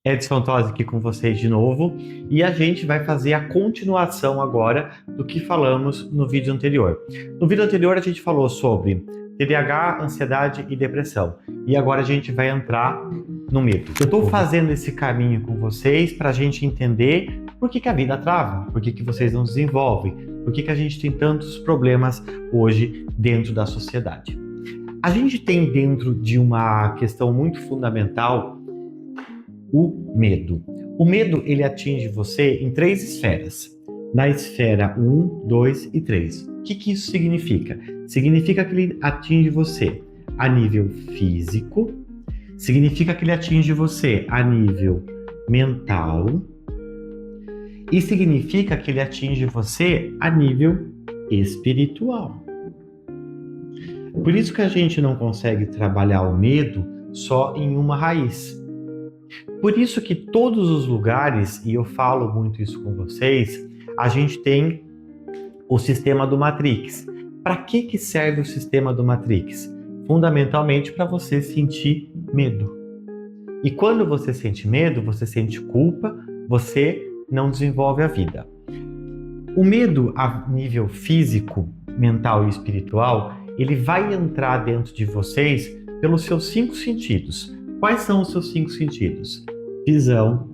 Edson Tosi aqui com vocês de novo e a gente vai fazer a continuação agora do que falamos no vídeo anterior. No vídeo anterior a gente falou sobre TDAH, ansiedade e depressão e agora a gente vai entrar no medo. Eu estou fazendo esse caminho com vocês para a gente entender por que a vida trava, por que vocês não desenvolvem, por que a gente tem tantos problemas hoje dentro da sociedade. A gente tem dentro de uma questão muito fundamental o medo. O medo, ele atinge você em 3 esferas. Na esfera 1, 2 e 3. O que isso significa? Significa que ele atinge você a nível físico, significa que ele atinge você a nível mental e significa que ele atinge você a nível espiritual. Por isso que a gente não consegue trabalhar o medo só em uma raiz. Por isso que todos os lugares, e eu falo muito isso com vocês, a gente tem o sistema do Matrix. Para que serve o sistema do Matrix? Fundamentalmente para você sentir medo. E quando você sente medo, você sente culpa, você não desenvolve a vida. O medo a nível físico, mental e espiritual, ele vai entrar dentro de vocês pelos seus 5 sentidos. Quais são os seus 5 sentidos? Visão,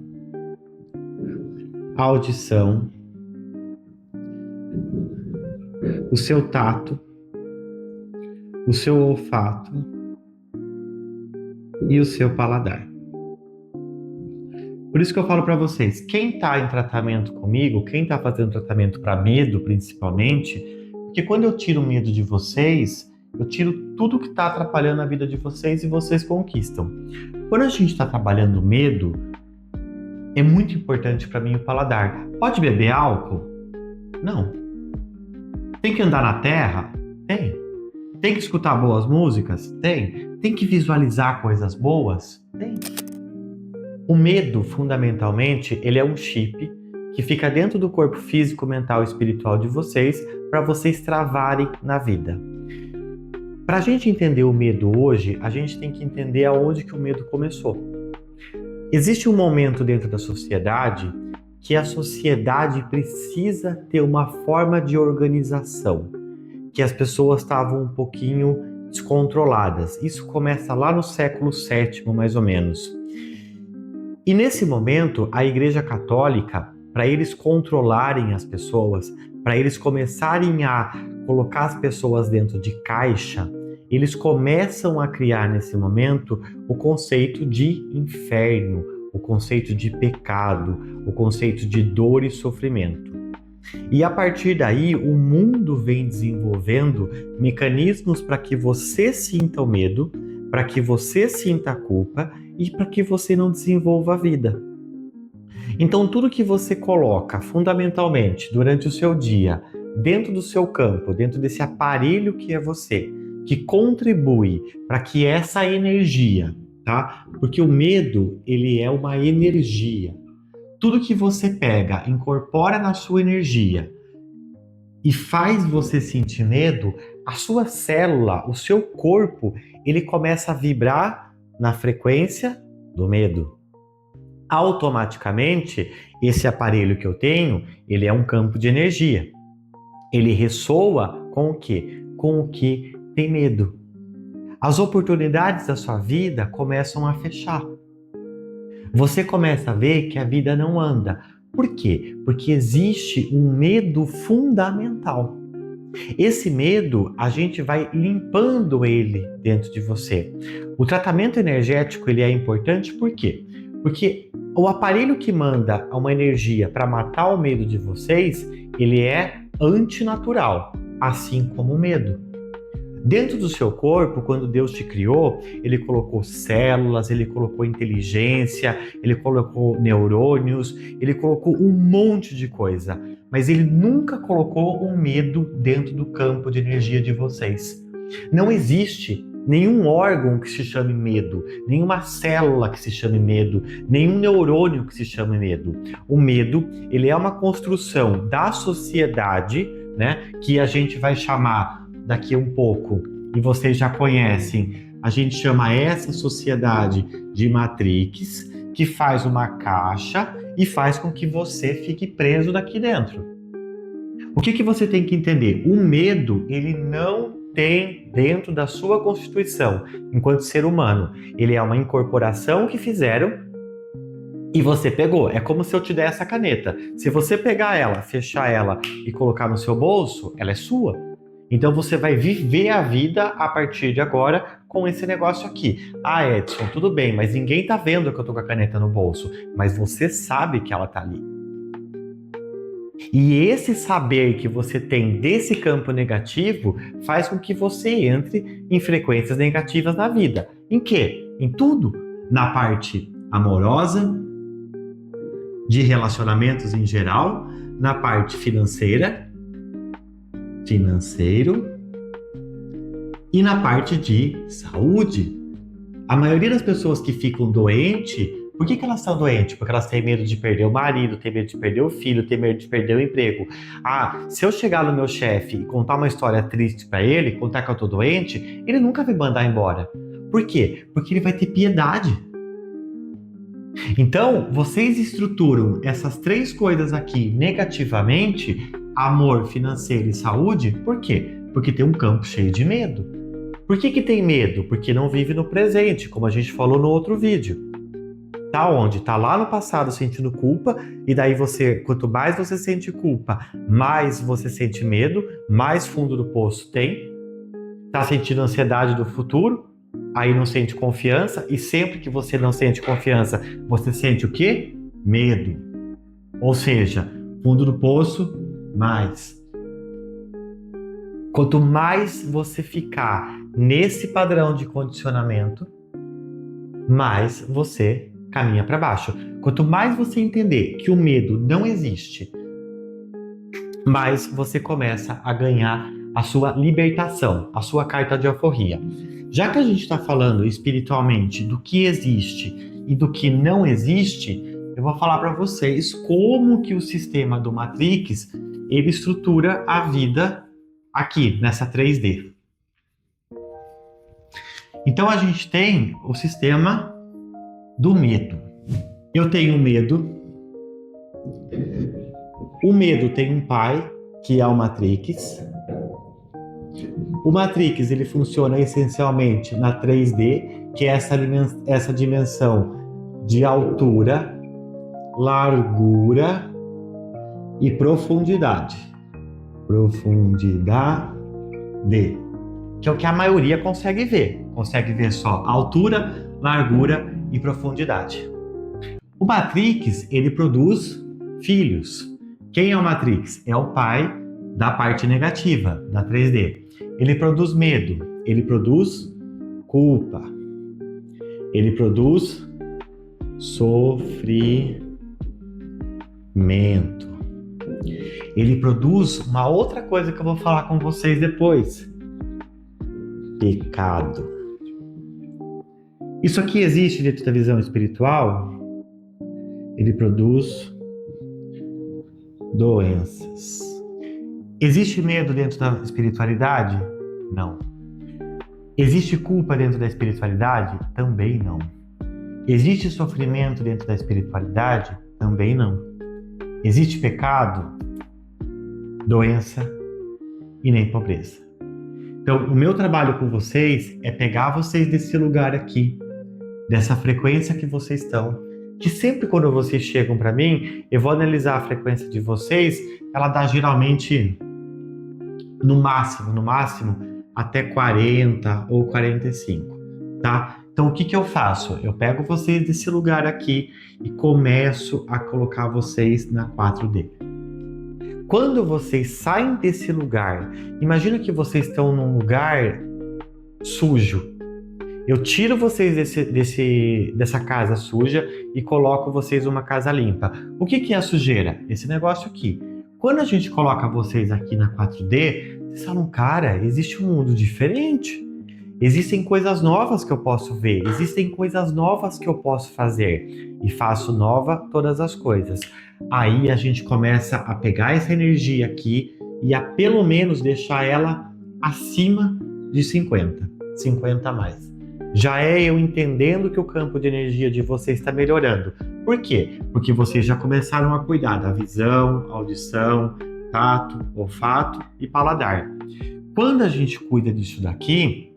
audição, o seu tato, o seu olfato e o seu paladar. Por isso que eu falo para vocês, quem está em tratamento comigo, quem está fazendo tratamento para medo principalmente, porque quando eu tiro o medo de vocês, eu tiro tudo que está atrapalhando a vida de vocês e vocês conquistam. Quando a gente está trabalhando medo, é muito importante para mim o paladar. Pode beber álcool? Não. Tem que andar na terra? Tem. Tem que escutar boas músicas? Tem. Tem que visualizar coisas boas? Tem. O medo, fundamentalmente, ele é um chip que fica dentro do corpo físico, mental e espiritual de vocês para vocês travarem na vida. Para a gente entender o medo hoje, a gente tem que entender aonde que o medo começou. Existe um momento dentro da sociedade que a sociedade precisa ter uma forma de organização, que as pessoas estavam um pouquinho descontroladas. Isso começa lá no século VII, mais ou menos. E nesse momento, a Igreja Católica, para eles controlarem as pessoas, para eles começarem a colocar as pessoas dentro de caixa, eles começam a criar nesse momento o conceito de inferno, o conceito de pecado, o conceito de dor e sofrimento. E a partir daí, o mundo vem desenvolvendo mecanismos para que você sinta o medo, para que você sinta a culpa e para que você não desenvolva a vida. Então, tudo que você coloca fundamentalmente durante o seu dia, dentro do seu campo, dentro desse aparelho que é você, que contribui para que essa energia, tá? Porque o medo, ele é uma energia. Tudo que você pega, incorpora na sua energia e faz você sentir medo, a sua célula, o seu corpo, ele começa a vibrar na frequência do medo. Automaticamente, esse aparelho que eu tenho, ele é um campo de energia. Ele ressoa com o quê? Com o que tem medo. As oportunidades da sua vida começam a fechar. Você começa a ver que a vida não anda. Por quê? Porque existe um medo fundamental. Esse medo, a gente vai limpando ele dentro de você. O tratamento energético, ele é importante por quê? Porque o aparelho que manda uma energia para matar o medo de vocês, ele é antinatural, assim como o medo. Dentro do seu corpo, quando Deus te criou, ele colocou células, ele colocou inteligência, ele colocou neurônios, ele colocou um monte de coisa, mas ele nunca colocou um medo dentro do campo de energia de vocês. Não existe nenhum órgão que se chame medo, nenhuma célula que se chame medo, nenhum neurônio que se chame medo. O medo, ele é uma construção da sociedade, né, que a gente vai chamar daqui um pouco, e vocês já conhecem, a gente chama essa sociedade de Matrix, que faz uma caixa e faz com que você fique preso daqui dentro. O que você tem que entender? O medo, ele não tem dentro da sua constituição, enquanto ser humano. Ele é uma incorporação que fizeram e você pegou. É como se eu te der essa caneta. Se você pegar ela, fechar ela e colocar no seu bolso, ela é sua. Então você vai viver a vida a partir de agora com esse negócio aqui. Ah, Edson, tudo bem, mas ninguém tá vendo que eu tô com a caneta no bolso. Mas você sabe que ela tá ali. E esse saber que você tem desse campo negativo faz com que você entre em frequências negativas na vida. Em quê? Em tudo. Na parte amorosa, de relacionamentos em geral, na parte financeiro, e na parte de saúde. A maioria das pessoas que ficam doentes, por que elas estão doentes? Porque elas têm medo de perder o marido, têm medo de perder o filho, têm medo de perder o emprego. Ah, se eu chegar no meu chefe e contar uma história triste para ele, contar que eu tô doente, ele nunca vai mandar embora. Por quê? Porque ele vai ter piedade. Então, vocês estruturam essas três coisas aqui negativamente, amor, financeiro e saúde, por quê? Porque tem um campo cheio de medo. Por que tem medo? Porque não vive no presente, como a gente falou no outro vídeo. Tá onde? Tá lá no passado sentindo culpa, e daí quanto mais você sente culpa, mais você sente medo, mais fundo do poço tem. Tá sentindo ansiedade do futuro, aí não sente confiança, e sempre que você não sente confiança, você sente o quê? Medo. Ou seja, fundo do poço, mais. Quanto mais você ficar nesse padrão de condicionamento, mais você caminha para baixo. Quanto mais você entender que o medo não existe, mais você começa a ganhar a sua libertação, a sua carta de alforria. Já que a gente está falando espiritualmente do que existe e do que não existe, eu vou falar para vocês como que o sistema do Matrix ele estrutura a vida aqui nessa 3D. Então a gente tem o sistema do medo. Eu tenho medo. O medo tem um pai, que é o Matrix. O Matrix ele funciona essencialmente na 3D, que é essa dimensão de altura, largura e profundidade. Profundidade, que é o que a maioria consegue ver. Consegue ver só altura, largura e profundidade. O Matrix, ele produz filhos. Quem é o Matrix? É o pai da parte negativa, da 3D. Ele produz medo, ele produz culpa, ele produz sofrimento. Ele produz uma outra coisa que eu vou falar com vocês depois. Pecado. Isso aqui existe dentro da visão espiritual? Ele produz doenças. Existe medo dentro da espiritualidade? Não. Existe culpa dentro da espiritualidade? Também não. Existe sofrimento dentro da espiritualidade? Também não. Existe pecado, doença e nem pobreza. Então, o meu trabalho com vocês é pegar vocês desse lugar aqui, dessa frequência que vocês estão, que sempre quando vocês chegam para mim, eu vou analisar a frequência de vocês, ela dá geralmente no máximo, até 40 ou 45, tá? Então, o que eu faço? Eu pego vocês desse lugar aqui e começo a colocar vocês na 4D. Quando vocês saem desse lugar, imagina que vocês estão num lugar sujo. Eu tiro vocês dessa casa suja e coloco vocês numa casa limpa. O que é a sujeira? Esse negócio aqui. Quando a gente coloca vocês aqui na 4D, vocês falam, cara, existe um mundo diferente. Existem coisas novas que eu posso ver. Existem coisas novas que eu posso fazer. E faço nova todas as coisas. Aí a gente começa a pegar essa energia aqui e a pelo menos deixar ela acima de 50. 50 a mais. Já é eu entendendo que o campo de energia de vocês está melhorando. Por quê? Porque vocês já começaram a cuidar da visão, audição, tato, olfato e paladar. Quando a gente cuida disso daqui,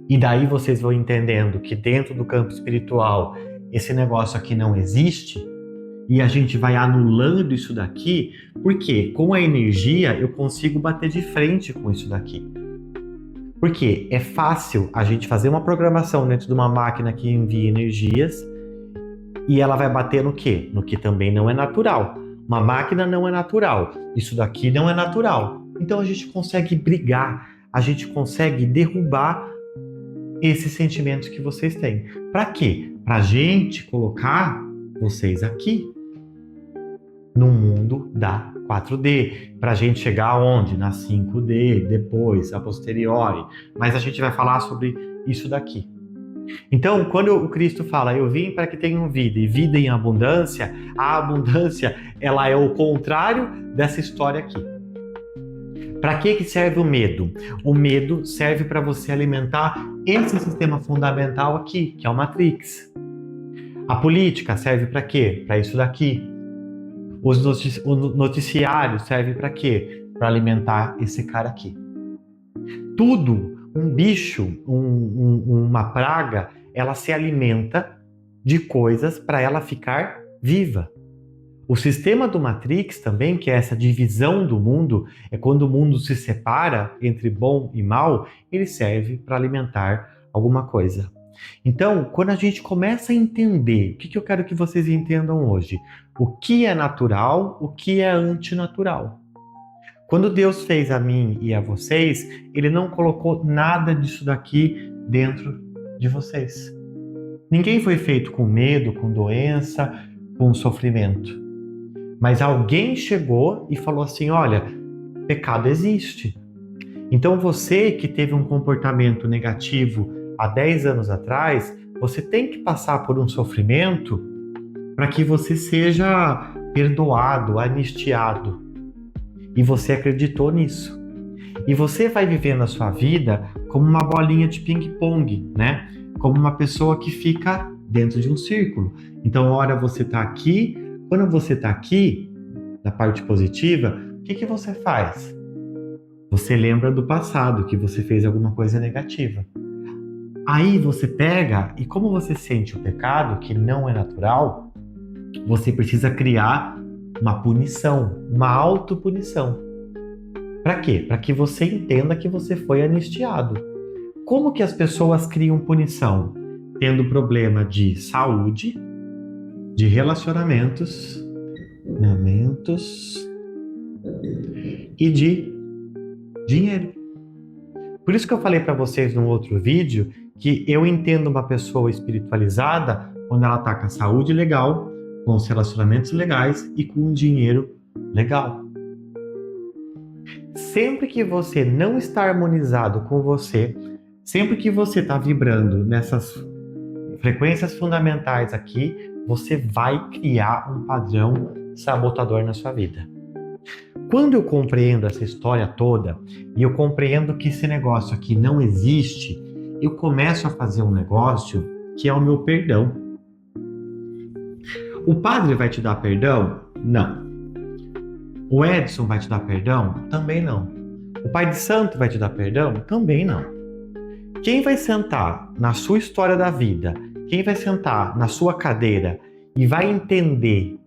e daí vocês vão entendendo que dentro do campo espiritual esse negócio aqui não existe, e a gente vai anulando isso daqui, porque com a energia eu consigo bater de frente com isso daqui. Porque é fácil a gente fazer uma programação dentro de uma máquina que envia energias e ela vai bater no quê? No que também não é natural. Uma máquina não é natural, isso daqui não é natural. Então a gente consegue brigar, a gente consegue derrubar esses sentimentos que vocês têm. Para quê? Para a gente colocar vocês aqui, no mundo da 4D, para a gente chegar aonde? Na 5D, depois, a posteriori. Mas a gente vai falar sobre isso daqui. Então, quando o Cristo fala, eu vim para que tenham vida e vida em abundância, a abundância, ela é o contrário dessa história aqui. Para que serve o medo? O medo serve para você alimentar esse sistema fundamental aqui, que é o Matrix. A política serve para quê? Para isso daqui. O noticiário serve para quê? Para alimentar esse cara aqui. Tudo, um bicho, uma praga, ela se alimenta de coisas para ela ficar viva. O sistema do Matrix também, que é essa divisão do mundo, é quando o mundo se separa entre bom e mal, ele serve para alimentar alguma coisa. Então, quando a gente começa a entender, o que eu quero que vocês entendam hoje? O que é natural, o que é antinatural. Quando Deus fez a mim e a vocês, Ele não colocou nada disso daqui dentro de vocês. Ninguém foi feito com medo, com doença, com sofrimento. Mas alguém chegou e falou assim, olha, pecado existe. Então você que teve um comportamento negativo há 10 anos atrás, você tem que passar por um sofrimento para que você seja perdoado, anistiado. E você acreditou nisso. E você vai vivendo a sua vida como uma bolinha de ping-pong, né? Como uma pessoa que fica dentro de um círculo. Então, ora você está aqui, quando você está aqui, na parte positiva, o que você faz? Você lembra do passado, que você fez alguma coisa negativa. Aí você pega, e como você sente o pecado, que não é natural, você precisa criar uma punição, uma autopunição. Para quê? Para que você entenda que você foi anistiado. Como que as pessoas criam punição? Tendo problema de saúde, de relacionamentos e de dinheiro. Por isso que eu falei para vocês num outro vídeo que eu entendo uma pessoa espiritualizada quando ela está com a saúde legal, com os relacionamentos legais e com o dinheiro legal. Sempre que você não está harmonizado com você, sempre que você está vibrando nessas frequências fundamentais aqui, você vai criar um padrão sabotador na sua vida. Quando eu compreendo essa história toda e eu compreendo que esse negócio aqui não existe, eu começo a fazer um negócio que é o meu perdão. O padre vai te dar perdão? Não. O Edson vai te dar perdão? Também não. O pai de santo vai te dar perdão? Também não. Quem vai sentar na sua história da vida, quem vai sentar na sua cadeira e vai entender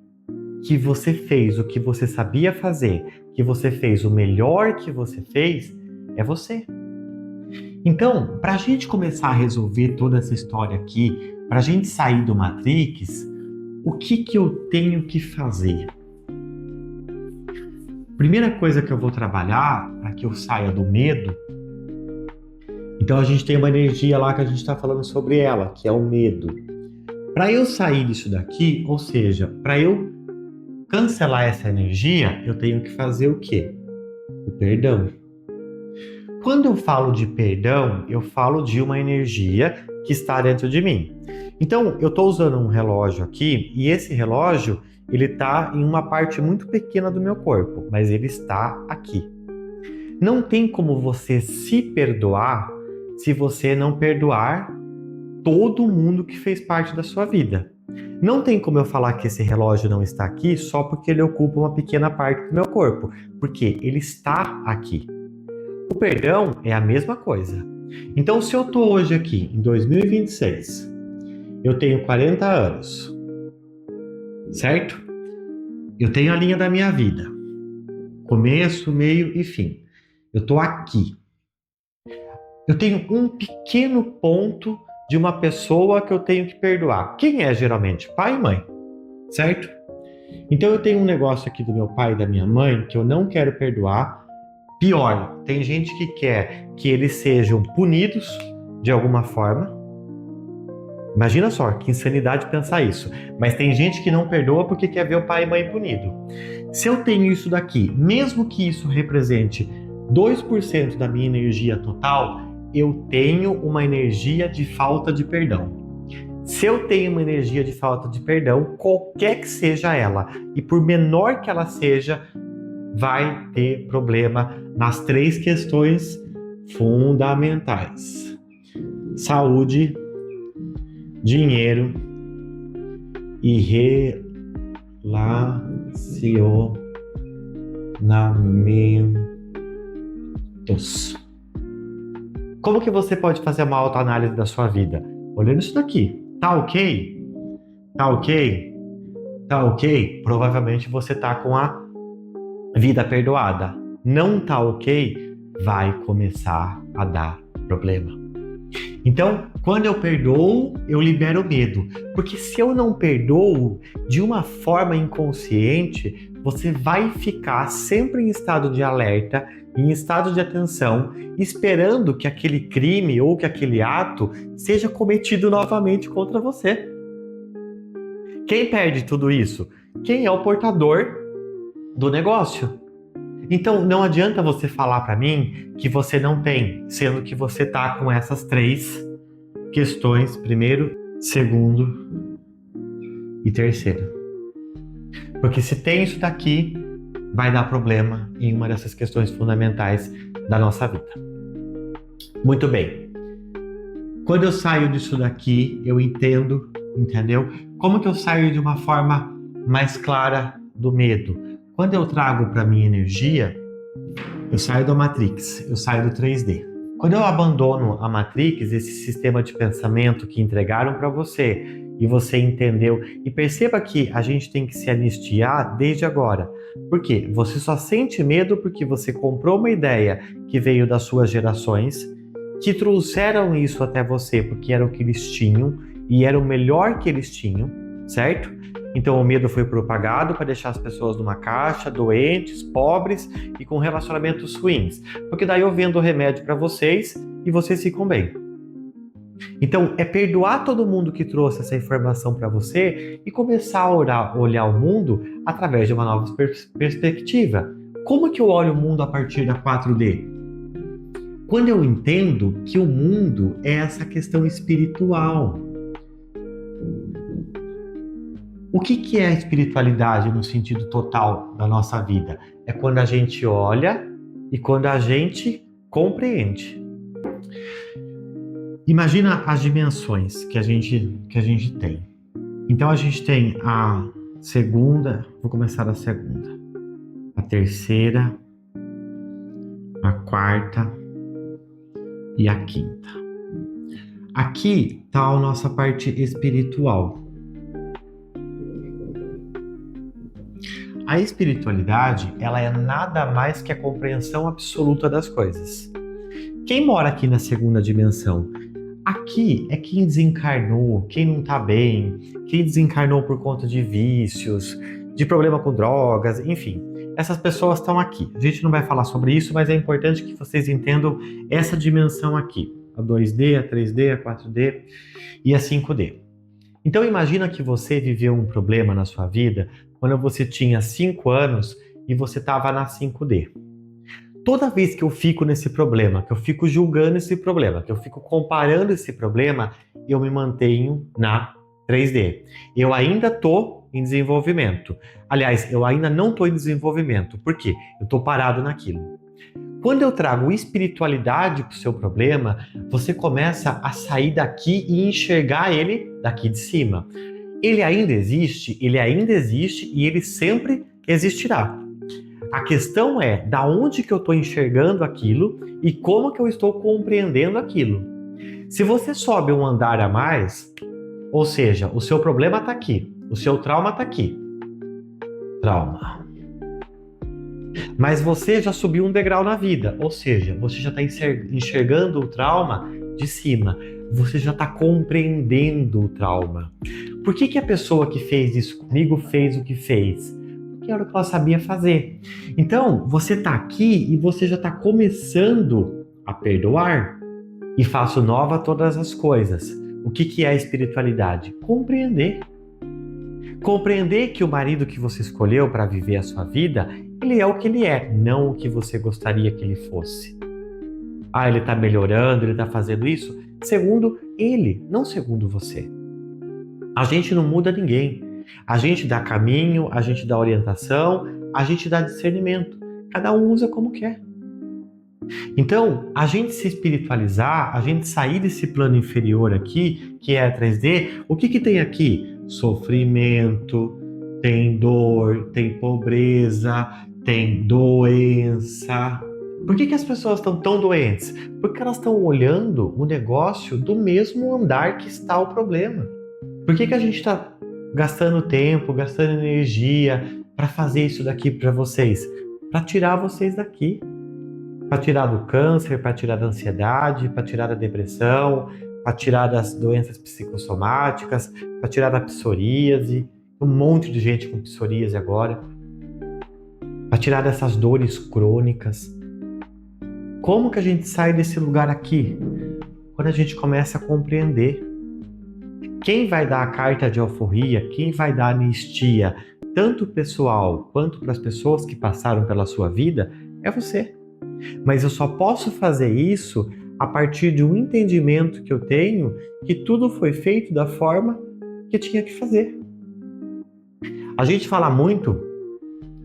que você fez o que você sabia fazer, que você fez o melhor que você fez, é você. Então, para a gente começar a resolver toda essa história aqui, para a gente sair do Matrix, o que eu tenho que fazer? Primeira coisa que eu vou trabalhar para que eu saia do medo, então a gente tem uma energia lá que a gente está falando sobre ela, que é o medo. Para eu sair disso daqui, ou seja, para eu cancelar essa energia, eu tenho que fazer o quê? O perdão. Quando eu falo de perdão, eu falo de uma energia que está dentro de mim. Então, eu estou usando um relógio aqui, e esse relógio, ele está em uma parte muito pequena do meu corpo, mas ele está aqui. Não tem como você se perdoar se você não perdoar todo mundo que fez parte da sua vida. Não tem como eu falar que esse relógio não está aqui só porque ele ocupa uma pequena parte do meu corpo, porque ele está aqui. O perdão é a mesma coisa. Então, se eu estou hoje aqui, em 2026, eu tenho 40 anos, certo? Eu tenho a linha da minha vida, começo, meio e fim. Eu estou aqui. Eu tenho um pequeno ponto de uma pessoa que eu tenho que perdoar. Quem é geralmente? Pai e mãe, certo? Então eu tenho um negócio aqui do meu pai e da minha mãe que eu não quero perdoar. Pior, tem gente que quer que eles sejam punidos de alguma forma. Imagina só, que insanidade pensar isso. Mas tem gente que não perdoa porque quer ver o pai e mãe punido. Se eu tenho isso daqui, mesmo que isso represente 2% da minha energia total, eu tenho uma energia de falta de perdão. Se eu tenho uma energia de falta de perdão, qualquer que seja ela, e por menor que ela seja, vai ter problema nas 3 questões fundamentais: saúde, dinheiro e relacionamentos. Como que você pode fazer uma autoanálise da sua vida? Olhando isso daqui. Tá ok? Tá ok? Tá ok? Provavelmente você tá com a vida perdoada. Não tá ok? Vai começar a dar problema. Então, quando eu perdoo, eu libero o medo. Porque se eu não perdoo de uma forma inconsciente, você vai ficar sempre em estado de alerta, em estado de atenção, esperando que aquele crime ou que aquele ato seja cometido novamente contra você. Quem perde tudo isso? Quem é o portador do negócio. Então, não adianta você falar para mim que você não tem, sendo que você tá com essas 3 questões, primeiro, segundo e terceiro. Porque se tem isso daqui, vai dar problema em uma dessas questões fundamentais da nossa vida. Muito bem. Quando eu saio disso daqui, eu entendo, entendeu? Como que eu saio de uma forma mais clara do medo? Quando eu trago para minha energia, eu saio da Matrix, eu saio do 3D. Quando eu abandono a Matrix, esse sistema de pensamento que entregaram para você e você entendeu, e perceba que a gente tem que se anistiar desde agora. Por quê? Você só sente medo porque você comprou uma ideia que veio das suas gerações, que trouxeram isso até você porque era o que eles tinham e era o melhor que eles tinham, certo? Então o medo foi propagado para deixar as pessoas numa caixa, doentes, pobres e com relacionamentos ruins. Porque daí eu vendo o remédio para vocês e vocês ficam bem. Então é perdoar todo mundo que trouxe essa informação para você e começar a olhar o mundo através de uma nova perspectiva. Como que eu olho o mundo a partir da 4D? Quando eu entendo que o mundo é essa questão espiritual. O que é a espiritualidade no sentido total da nossa vida? É quando a gente olha e quando a gente compreende. Imagina as dimensões que a gente tem. Então a gente tem a segunda, vou começar da segunda, a terceira, a quarta e a quinta. Aqui está a nossa parte espiritual. A espiritualidade, ela é nada mais que a compreensão absoluta das coisas. Quem mora aqui na segunda dimensão? Aqui é quem desencarnou, quem não tá bem, quem desencarnou por conta de vícios, de problema com drogas, enfim. Essas pessoas estão aqui. A gente não vai falar sobre isso, mas é importante que vocês entendam essa dimensão aqui. A 2D, a 3D, a 4D e a 5D. Então imagina que você viveu um problema na sua vida quando você tinha 5 anos e você estava na 5D. Toda vez que eu fico nesse problema, que eu fico julgando esse problema, que eu fico comparando esse problema, eu me mantenho na 3D. Eu ainda estou em desenvolvimento. Aliás, eu ainda não estou em desenvolvimento. Por quê? Eu estou parado naquilo. Quando eu trago espiritualidade para o seu problema, você começa a sair daqui e enxergar ele daqui de cima. Ele ainda existe e ele sempre existirá. A questão é da onde que eu estou enxergando aquilo e como que eu estou compreendendo aquilo. Se você sobe um andar a mais, ou seja, o seu problema está aqui, o seu trauma está aqui. Trauma. Mas você já subiu um degrau na vida, ou seja, você já está enxergando o trauma de cima. Você já está compreendendo o trauma. Por que a pessoa que fez isso comigo fez o que fez? Porque era o que ela sabia fazer. Então, você está aqui e você já está começando a perdoar. E faço nova todas as coisas. O que é a espiritualidade? Compreender. Compreender que o marido que você escolheu para viver a sua vida, ele é o que ele é, não o que você gostaria que ele fosse. Ah, ele está melhorando, ele está fazendo isso segundo ele, não segundo você. A gente não muda ninguém. A gente dá caminho, a gente dá orientação, a gente dá discernimento. Cada um usa como quer. Então, a gente se espiritualizar, a gente sair desse plano inferior aqui, que é a 3D, o que tem aqui? Sofrimento, tem dor, tem pobreza, tem doença. Por que as pessoas estão tão doentes? Porque elas estão olhando o negócio do mesmo andar que está o problema. Por que a gente está gastando tempo, gastando energia para fazer isso daqui para vocês? Para tirar vocês daqui. Para tirar do câncer, para tirar da ansiedade, para tirar da depressão, para tirar das doenças psicossomáticas, para tirar da psoríase, um monte de gente com psoríase agora, para tirar dessas dores crônicas. Como que a gente sai desse lugar aqui? Quando a gente começa a compreender. Quem vai dar a carta de alforria, quem vai dar a anistia, tanto pessoal quanto para as pessoas que passaram pela sua vida, é você. Mas eu só posso fazer isso a partir de um entendimento que eu tenho que tudo foi feito da forma que tinha que fazer. A gente fala muito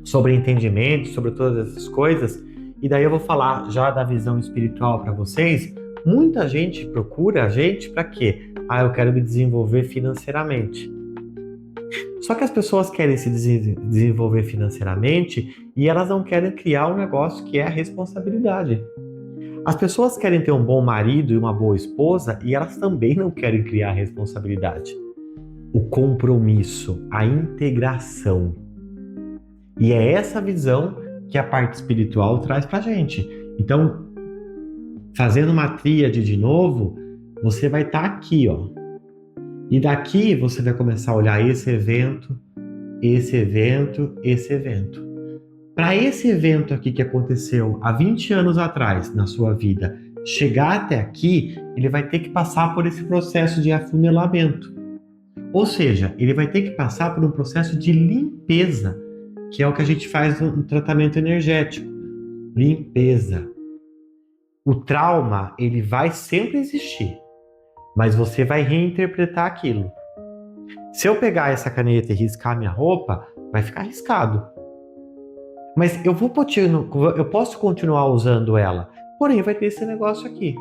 sobre entendimento, sobre todas essas coisas, e daí eu vou falar já da visão espiritual para vocês. Muita gente procura a gente para quê? Ah, eu quero me desenvolver financeiramente. Só que as pessoas querem se desenvolver financeiramente e elas não querem criar um negócio que é a responsabilidade. As pessoas querem ter um bom marido e uma boa esposa e elas também não querem criar a responsabilidade. O compromisso, a integração. E é essa visão que a parte espiritual traz pra gente. Então, fazendo uma tríade de novo, você vai estar aqui, ó. E daqui você vai começar a olhar esse evento, esse evento, esse evento. Para esse evento aqui que aconteceu há 20 anos atrás na sua vida, chegar até aqui, ele vai ter que passar por esse processo de afunilamento. Ou seja, ele vai ter que passar por um processo de limpeza, que é o que a gente faz no tratamento energético. Limpeza. O trauma, ele vai sempre existir. Mas você vai reinterpretar aquilo. Se eu pegar essa caneta e riscar minha roupa, vai ficar riscado. Mas eu posso continuar usando ela, porém vai ter esse negócio aqui.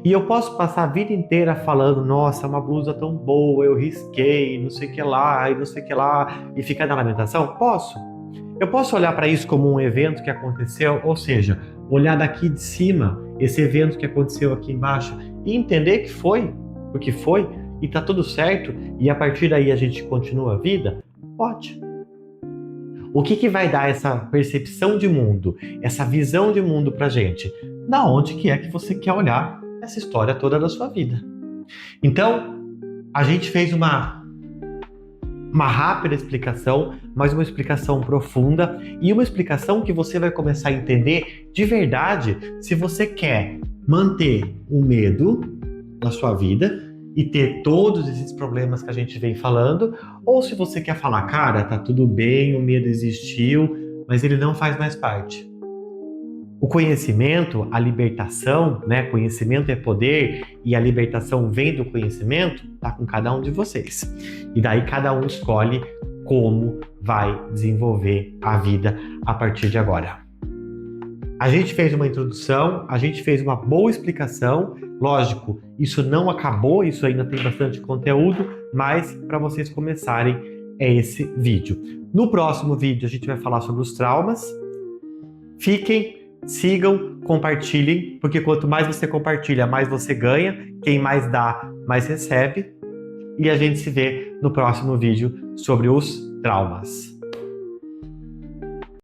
E eu posso passar a vida inteira falando, nossa, uma blusa tão boa, eu risquei, não sei o que lá, e não sei o que lá, e ficar na lamentação? Posso. Eu posso olhar para isso como um evento que aconteceu, ou seja, olhar daqui de cima, esse evento que aconteceu aqui embaixo, e entender que foi, o que foi, e tá tudo certo, e a partir daí a gente continua a vida? Pode. O que vai dar essa percepção de mundo, essa visão de mundo pra gente? Da onde que é que você quer olhar essa história toda da sua vida? Então, a gente fez uma rápida explicação, mas uma explicação profunda e uma explicação que você vai começar a entender de verdade se você quer manter o medo na sua vida e ter todos esses problemas que a gente vem falando, ou se você quer falar, cara, tá tudo bem, o medo existiu, mas ele não faz mais parte. O conhecimento, a libertação, né? Conhecimento é poder e a libertação vem do conhecimento, tá com cada um de vocês. E daí cada um escolhe como vai desenvolver a vida a partir de agora. A gente fez uma introdução, a gente fez uma boa explicação. Lógico, isso não acabou, isso ainda tem bastante conteúdo, mas para vocês começarem é esse vídeo. No próximo vídeo a gente vai falar sobre os traumas. Fiquem, sigam, compartilhem, porque quanto mais você compartilha, mais você ganha. Quem mais dá, mais recebe. E a gente se vê no próximo vídeo sobre os traumas.